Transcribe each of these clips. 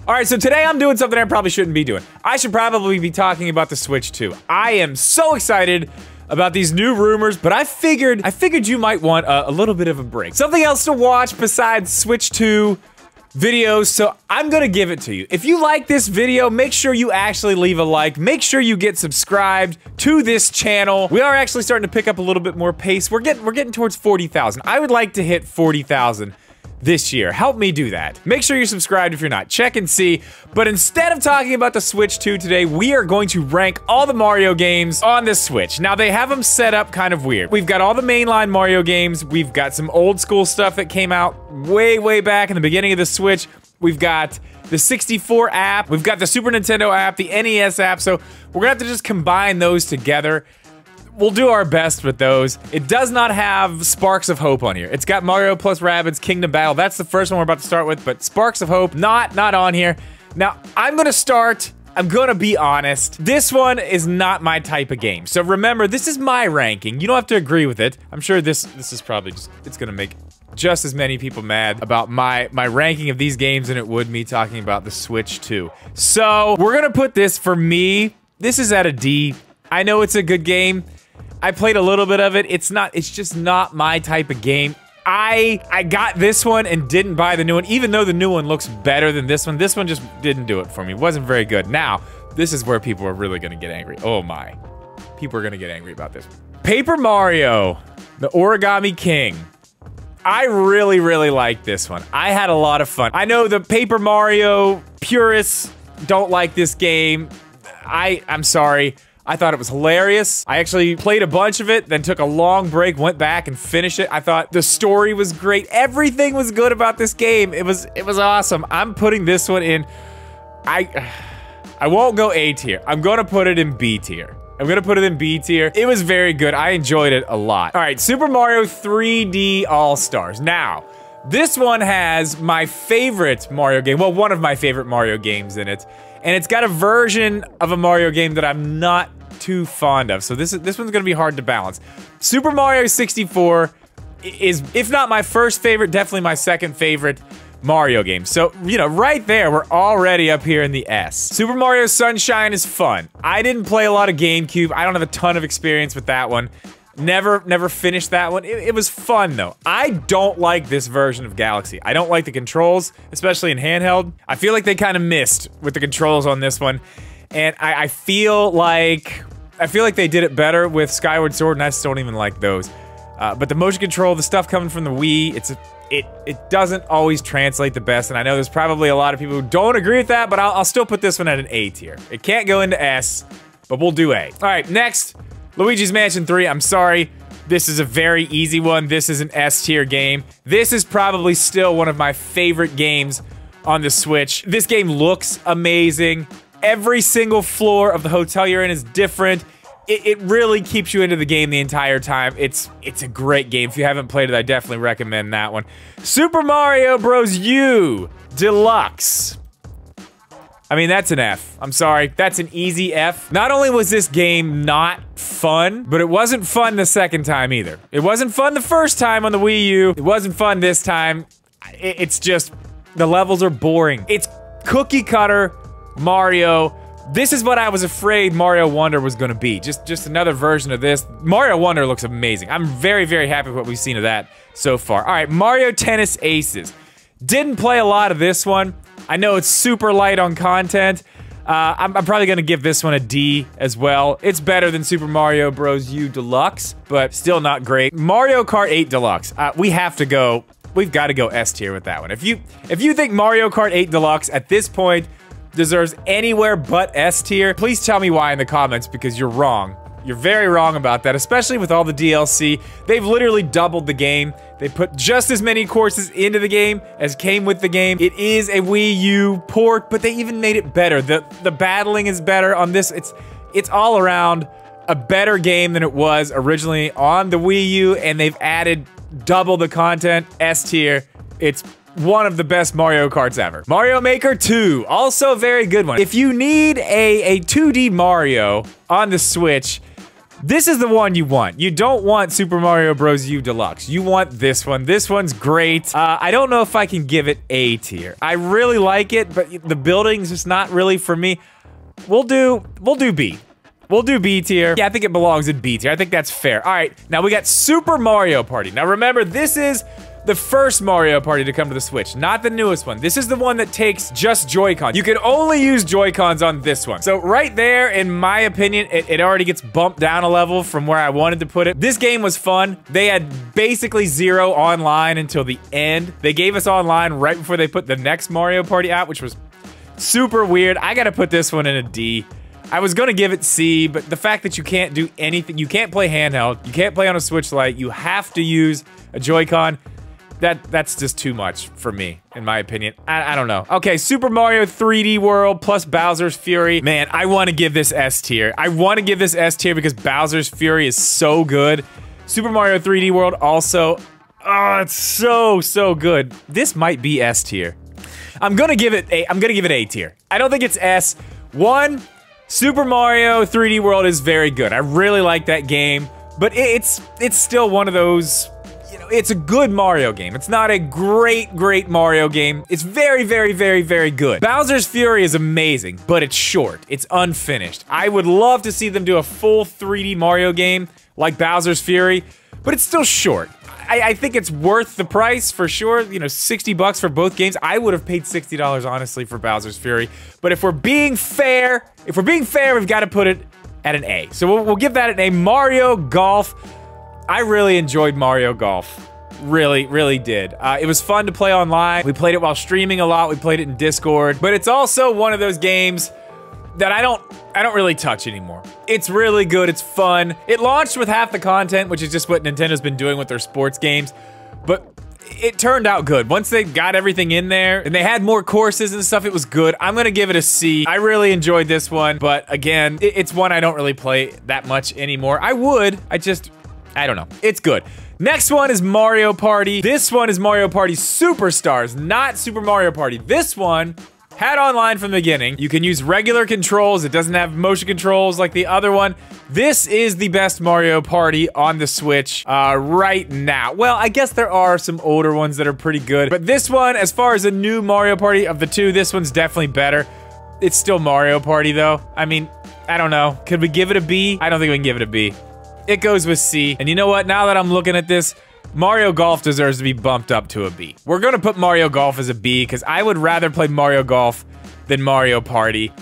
All right, so today I'm doing something I probably shouldn't be doing. I should probably be talking about the Switch 2. I am so excited about these new rumors, but I figured you might want a little bit of a break. Something else to watch besides Switch 2 videos, so I'm gonna give it to you. If you like this video, make sure you actually leave a like. Make sure you get subscribed to this channel. We are actually starting to pick up a little bit more pace. We're getting towards 40,000. I would like to hit 40,000 this year. Help me do that. Make sure you're subscribed if you're not. Check and see. But instead of talking about the Switch 2 today, we are going to rank all the Mario games on the Switch. Now, they have them set up kind of weird. We've got all the mainline Mario games. We've got some old school stuff that came out way back in the beginning of the Switch. We've got the 64 app. We've got the Super Nintendo app, the NES app. So we're gonna have to just combine those together. We'll do our best with those. It does not have Sparks of Hope on here. It's got Mario plus Rabbids Kingdom Battle. That's the first one we're about to start with, but Sparks of Hope, not on here. Now, I'm gonna be honest. This one is not my type of game. So remember, this is my ranking. You don't have to agree with it. I'm sure this is probably just, it's gonna make just as many people mad about my ranking of these games than it would me talking about the Switch 2. So, we're gonna put this, for me, this is at a D. I know it's a good game. I played a little bit of it. It's just not my type of game. I got this one and didn't buy the new one, even though the new one looks better than this one. This one just didn't do it for me. It wasn't very good. Now, this is where people are really gonna get angry. Oh my. People are gonna get angry about this. Paper Mario, the Origami King. I really like this one. I had a lot of fun. I know the Paper Mario purists don't like this game. I'm sorry. I thought it was hilarious. I actually played a bunch of it, then took a long break, went back and finished it. I thought the story was great. Everything was good about this game. It was awesome. I'm putting this one in, I won't go A tier. I'm gonna put it in B tier. I'm gonna put it in B tier. It was very good. I enjoyed it a lot. All right, Super Mario 3D All-Stars. Now, this one has my favorite Mario game, well, one of my favorite Mario games in it. And it's got a version of a Mario game that I'm not too fond of. So this one's gonna be hard to balance. Super Mario 64 is, if not my first favorite, definitely my second favorite Mario game. So, you know, right there, we're already up here in the S. Super Mario Sunshine is fun. I didn't play a lot of GameCube. I don't have a ton of experience with that one. Never finished that one. It was fun, though. I don't like this version of Galaxy. I don't like the controls, especially in handheld. I feel like they kind of missed with the controls on this one. And I feel like they did it better with Skyward Sword, and I just don't even like those. But the motion control, the stuff coming from the Wii, it doesn't always translate the best, and I know there's probably a lot of people who don't agree with that, but I'll still put this one at an A tier. It can't go into S, but we'll do A. All right, next. Luigi's Mansion 3, I'm sorry. This is a very easy one. This is an S-tier game. This is probably still one of my favorite games on the Switch. This game looks amazing. Every single floor of the hotel you're in is different. It really keeps you into the game the entire time. It's a great game. If you haven't played it, I definitely recommend that one. Super Mario Bros. U Deluxe. I mean, that's an F. I'm sorry. That's an easy F. Not only was this game not fun, but it wasn't fun the second time either. It wasn't fun the first time on the Wii U. It wasn't fun this time. It's just, the levels are boring. It's cookie cutter Mario. This is what I was afraid Mario Wonder was gonna be. Just another version of this. Mario Wonder looks amazing. I'm very happy with what we've seen of that so far. All right, Mario Tennis Aces. Didn't play a lot of this one. I know it's super light on content. I'm probably gonna give this one a D as well. It's better than Super Mario Bros. U Deluxe, but still not great. Mario Kart 8 Deluxe. We've got to go S tier with that one. If you think Mario Kart 8 Deluxe at this point deserves anywhere but S tier, please tell me why in the comments, because you're wrong. You're very wrong about that, especially with all the DLC. They've literally doubled the game. They put just as many courses into the game as came with the game. It is a Wii U port, but they even made it better. The battling is better on this. It's all around a better game than it was originally on the Wii U, and they've added double the content. S tier. It's one of the best Mario Karts ever. Mario Maker 2, also a very good one. If you need a 2D Mario on the Switch, This is the one you want. You don't want Super Mario Bros. U Deluxe. You want this one. This one's great. I don't know if I can give it A tier. I really like it, but the building's just not really for me. We'll do B. We'll do B tier. Yeah, I think it belongs in B tier. I think that's fair. All right, now we got Super Mario Party. Now remember, this is the first Mario Party to come to the Switch, not the newest one. This is the one that takes just Joy-Con. You can only use Joy-Cons on this one. So right there, in my opinion, it already gets bumped down a level from where I wanted to put it. This game was fun. They had basically zero online until the end. They gave us online right before they put the next Mario Party out, which was super weird. I gotta put this one in a D. I was gonna give it C, but the fact that you can't do anything, you can't play handheld, you can't play on a Switch Lite, you have to use a Joy-Con, that's just too much for me, in my opinion. I don't know. Okay, Super Mario 3D World plus Bowser's Fury. Man, I want to give this S tier. I want to give this S tier because Bowser's Fury is so good. Super Mario 3D World also, oh, it's so good. This might be S tier. I'm gonna give it A tier. I don't think it's S. One, Super Mario 3D World is very good. I really like that game, but it's still one of those, you know, it's a good Mario game. It's not a great Mario game. It's very good. Bowser's Fury is amazing, but it's short. It's unfinished. I would love to see them do a full 3D Mario game like Bowser's Fury, but it's still short. I think it's worth the price for sure. You know, 60 bucks for both games. I would have paid $60 honestly for Bowser's Fury. But if we're being fair, we've got to put it at an A. So we'll give that an A. Mario Golf. I really enjoyed Mario Golf. Really did. It was fun to play online. We played it while streaming a lot. We played it in Discord. But it's also one of those games that I don't really touch anymore. It's really good, it's fun. It launched with half the content, which is just what Nintendo's been doing with their sports games, but it turned out good. Once they got everything in there, and they had more courses and stuff, it was good. I'm gonna give it a C. I really enjoyed this one, but again, it's one I don't really play that much anymore. I would, I don't know. It's good. Next one is Mario Party. This one is Mario Party Superstars, not Super Mario Party. This one had online from the beginning. You can use regular controls. It doesn't have motion controls like the other one. This is the best Mario Party on the Switch right now. Well, I guess there are some older ones that are pretty good, but this one, as far as a new Mario Party of the two, this one's definitely better. It's still Mario Party though. I mean, I don't know. Could we give it a B? I don't think we can give it a B. It goes with C. And you know what? Now that I'm looking at this, Mario Golf deserves to be bumped up to a B. We're gonna put Mario Golf as a B because I would rather play Mario Golf than Mario Party.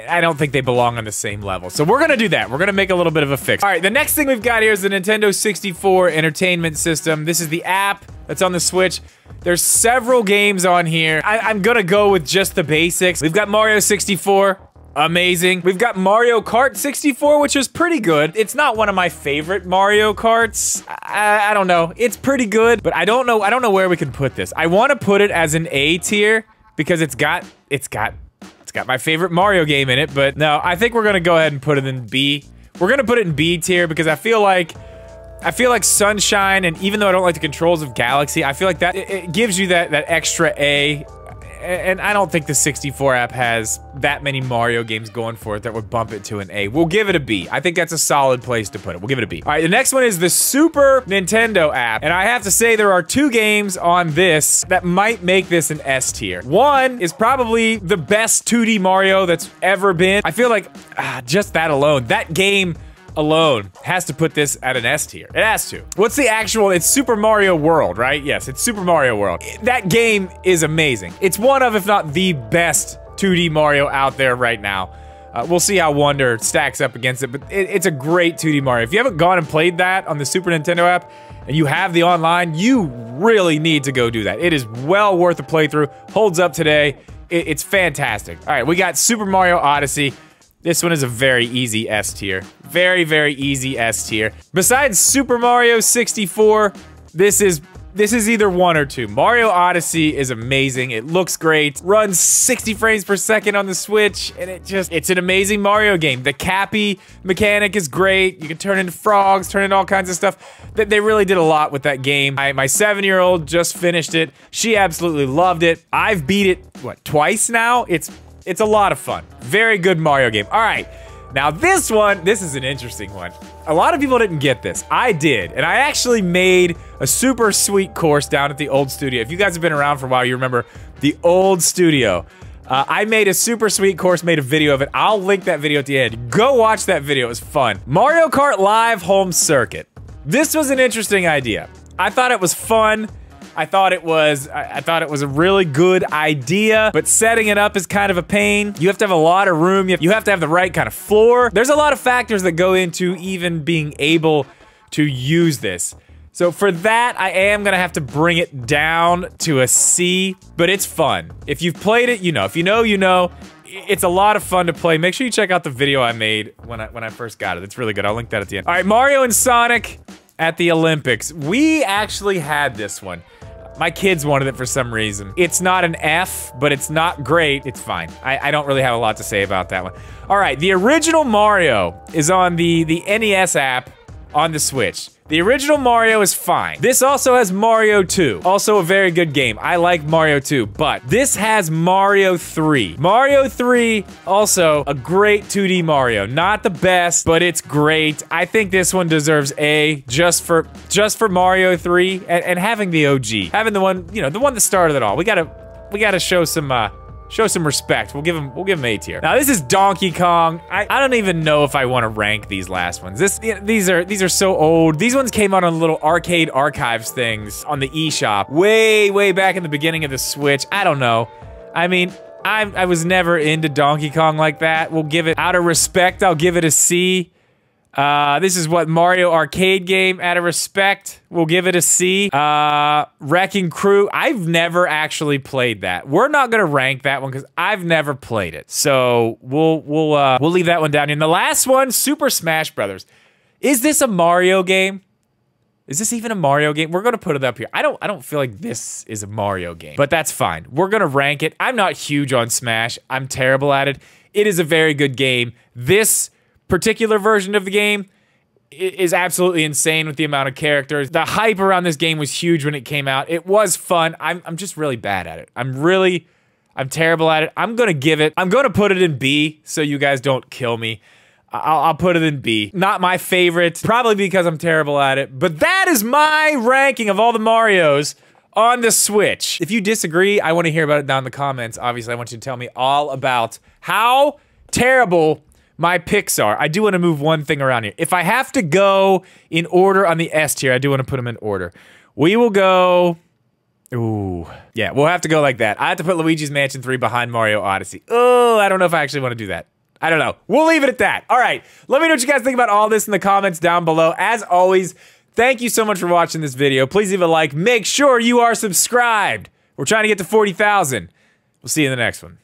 I don't think they belong on the same level. So we're gonna do that. We're gonna make a little bit of a fix. All right, the next thing we've got here is the Nintendo 64 Entertainment System. This is the app that's on the Switch. There's several games on here. I'm gonna go with just the basics. We've got Mario 64. Amazing. We've got Mario Kart 64, which is pretty good. It's not one of my favorite Mario Karts. I don't know. It's pretty good, but I don't know where we can put this. I want to put it as an A tier because it's got my favorite Mario game in it, but no, I think we're gonna go ahead and put it in B. We're gonna put it in B tier because I feel like Sunshine, and even though I don't like the controls of Galaxy, I feel like that it gives you that extra A. And I don't think the 64 app has that many Mario games going for it that would bump it to an A. We'll give it a B. I think that's a solid place to put it. We'll give it a B. All right, the next one is the Super Nintendo app. And I have to say there are two games on this that might make this an S tier. One is probably the best 2D Mario that's ever been. I feel like just that alone, that game alone has to put this at an S tier. It has to. What's the actual? It's Super Mario World, right? Yes, it's Super Mario World. That game is amazing. It's one of, if not the best 2D Mario out there right now. We'll see how Wonder stacks up against it, but it's a great 2D Mario. If you haven't gone and played that on the Super Nintendo app, and you have the online, you really need to go do that. It is well worth a playthrough. Holds up today. It's fantastic. All right, we got Super Mario Odyssey. This one is a very easy S tier. Very easy S tier. Besides Super Mario 64, this is either 1 or 2. Mario Odyssey is amazing. It looks great. Runs 60 frames per second on the Switch, and it's an amazing Mario game. The Cappy mechanic is great. You can turn into frogs, turn into all kinds of stuff. They really did a lot with that game. My 7-year-old just finished it. She absolutely loved it. I've beat it, what, twice now? It's a lot of fun. Very good Mario game. All right, Now this one, this is an interesting one. A lot of people didn't get this. I did, and I actually made a super sweet course down at the old studio. If you guys have been around for a while, you remember the old studio. I made a super sweet course, made a video of it. I'll link that video at the end. Go watch that video, it was fun. Mario Kart Live Home Circuit. This was an interesting idea. I thought it was fun. I thought it was a really good idea, but setting it up is kind of a pain. You have to have a lot of room. You have to have the right kind of floor. There's a lot of factors that go into even being able to use this. So for that, I am gonna have to bring it down to a C, but it's fun. If you've played it, you know. If you know, you know. It's a lot of fun to play. Make sure you check out the video I made when I first got it. It's really good. I'll link that at the end. All right, Mario and Sonic at the Olympics. We actually had this one. My kids wanted it for some reason. It's not an F, but it's not great. It's fine. I don't really have a lot to say about that one. All right, the original Mario is on the NES app on the Switch. The original Mario is fine. This also has Mario 2. Also a very good game. I like Mario 2, but this has Mario 3. Mario 3, also a great 2D Mario. Not the best, but it's great. I think this one deserves A just for Mario 3 and having the OG. Having the one, you know, the one that started it all. We gotta show some respect. We'll give him A tier. Now this is Donkey Kong. I don't even know if I want to rank these last ones. These are so old. These ones came out on little arcade archives things on the eShop way back in the beginning of the Switch. I don't know. I mean, I was never into Donkey Kong like that. We'll give it, out of respect, I'll give it a C. This is what, Mario arcade game, out of respect, we'll give it a C. Wrecking Crew, I've never actually played that. We're not gonna rank that one because I've never played it. So we'll leave that one down here. And the last one, Super Smash Brothers. Is this a Mario game? Is this even a Mario game? We're gonna put it up here. I don't feel like this is a Mario game, but that's fine. We're gonna rank it. I'm not huge on Smash. I'm terrible at it. It is a very good game. This particular version of the game is absolutely insane with the amount of characters. The hype around this game was huge when it came out. It was fun. I'm just really bad at it. I'm terrible at it. I'm gonna put it in B so you guys don't kill me. I'll put it in B. Not my favorite, probably because I'm terrible at it, but that is my ranking of all the Marios on the Switch. If you disagree, I want to hear about it down in the comments. Obviously, I want you to tell me all about how terrible my picks are. I do want to move one thing around here. If I have to go in order on the S tier, I do want to put them in order. We will go... Ooh. Yeah, we'll have to go like that. I have to put Luigi's Mansion 3 behind Mario Odyssey. Oh, I don't know if I actually want to do that. I don't know. We'll leave it at that. All right. Let me know what you guys think about all this in the comments down below. As always, thank you so much for watching this video. Please leave a like. Make sure you are subscribed. We're trying to get to 40,000. We'll see you in the next one.